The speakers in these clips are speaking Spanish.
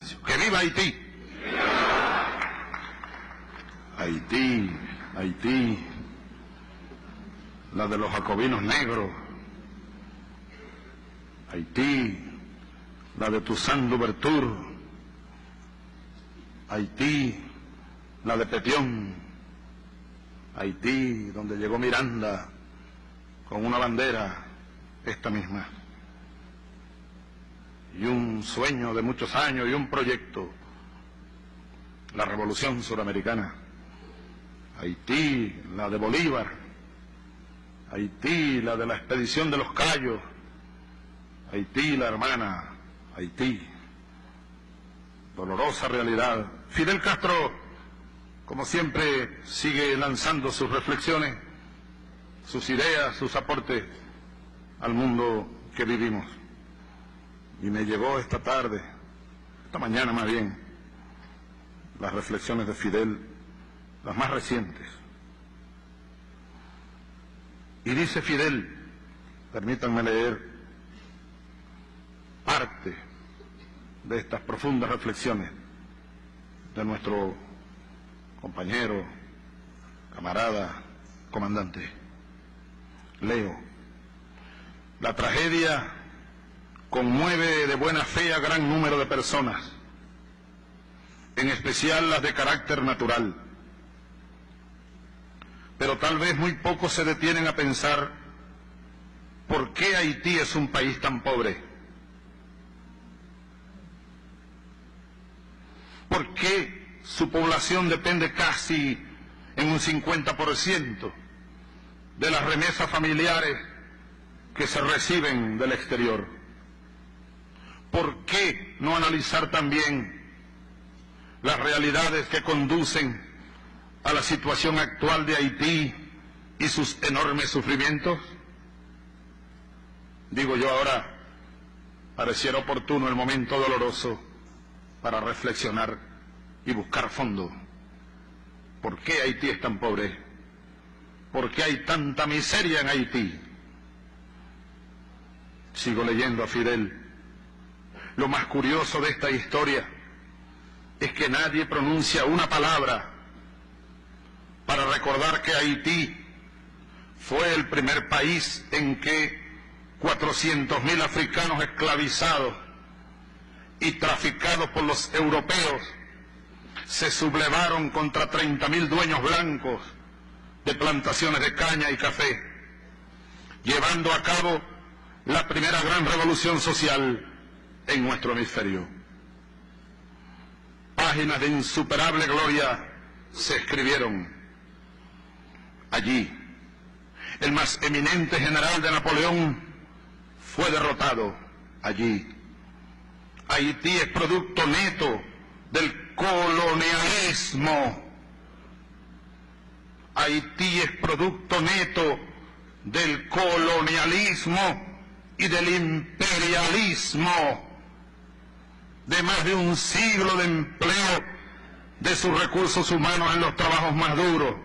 silencio. ¡Que viva Haití! Haití, Haití, la de los jacobinos negros. Haití, la de Toussaint Louverture. Haití, la de Petión. Haití, donde llegó Miranda con una bandera, esta misma, y un sueño de muchos años y un proyecto, la Revolución Suramericana. Haití, la de Bolívar. Haití, la de la expedición de los Cayos. Haití, la hermana. Haití, dolorosa realidad. Fidel Castro, como siempre, sigue lanzando sus reflexiones, sus ideas, sus aportes al mundo que vivimos. Y me llegó esta tarde, esta mañana más bien, las reflexiones de Fidel, las más recientes. Y dice Fidel, permítanme leer parte de estas profundas reflexiones de nuestro compañero, camarada, comandante. Leo: la tragedia conmueve de buena fe a gran número de personas, en especial las de carácter natural. Pero tal vez muy pocos se detienen a pensar por qué Haití es un país tan pobre. ¿Por qué su población depende casi en un 50% de las remesas familiares que se reciben del exterior? ¿Por qué no analizar también las realidades que conducen a la situación actual de Haití y sus enormes sufrimientos? Digo yo ahora, pareciera oportuno el momento doloroso para reflexionar y buscar fondo. ¿Por qué Haití es tan pobre? ¿Por qué hay tanta miseria en Haití? Sigo leyendo a Fidel. Lo más curioso de esta historia es que nadie pronuncia una palabra para recordar que Haití fue el primer país en que 400.000 africanos esclavizados y traficados por los europeos se sublevaron contra 30.000 dueños blancos de plantaciones de caña y café, llevando a cabo la primera gran revolución social en nuestro hemisferio. Páginas de insuperable gloria se escribieron allí. El más eminente general de Napoleón fue derrotado allí. Haití es producto neto del colonialismo. Haití es producto neto del colonialismo y del imperialismo, de más de un siglo de empleo de sus recursos humanos en los trabajos más duros,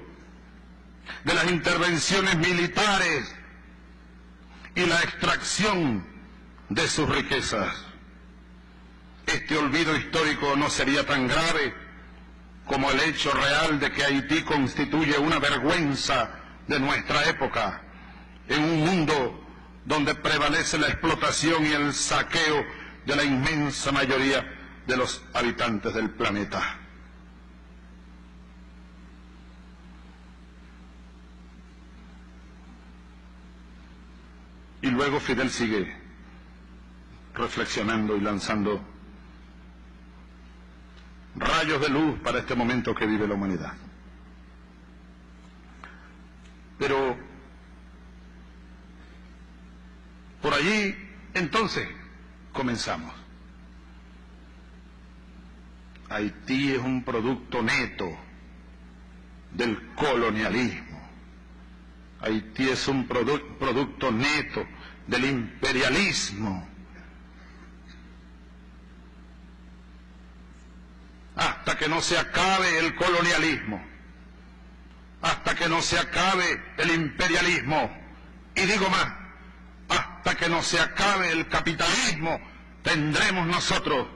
de las intervenciones militares y la extracción de sus riquezas. Este olvido histórico no sería tan grave como el hecho real de que Haití constituye una vergüenza de nuestra época, en un mundo donde prevalece la explotación y el saqueo de la inmensa mayoría de los habitantes del planeta. Y luego Fidel sigue reflexionando y lanzando rayos de luz para este momento que vive la humanidad. Pero por allí entonces comenzamos. Haití es un producto neto del colonialismo. Haití es un producto neto del imperialismo. Hasta que no se acabe el colonialismo, hasta que no se acabe el imperialismo, y digo más, hasta que no se acabe el capitalismo, tendremos nosotros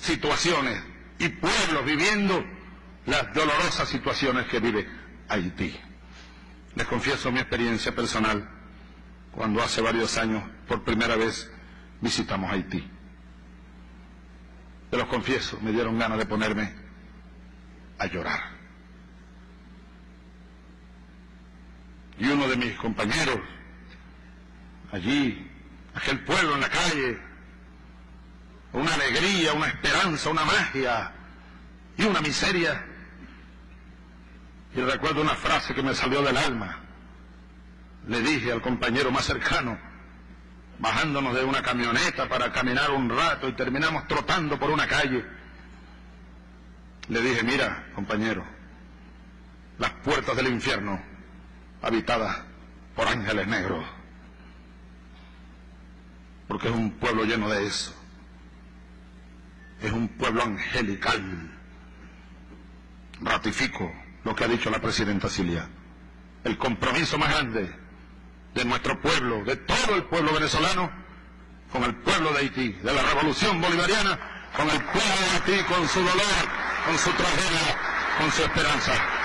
situaciones y pueblos viviendo las dolorosas situaciones que vive Haití. Les confieso mi experiencia personal cuando hace varios años por primera vez visitamos Haití. Se los confieso, me dieron ganas de ponerme a llorar. Y uno de mis compañeros, allí, aquel pueblo en la calle, una alegría, una esperanza, una magia y una miseria. Y recuerdo una frase que me salió del alma. Le dije al compañero más cercano, bajándonos de una camioneta para caminar un rato y terminamos trotando por una calle, le dije, mira, compañero, las puertas del infierno habitadas por ángeles negros, porque es un pueblo lleno de eso, es un pueblo angelical. Ratifico lo que ha dicho la presidenta Cilia, el compromiso más grande de nuestro pueblo, de todo el pueblo venezolano, con el pueblo de Haití, de la revolución bolivariana, con el pueblo de Haití, con su dolor, con su tragedia, con su esperanza.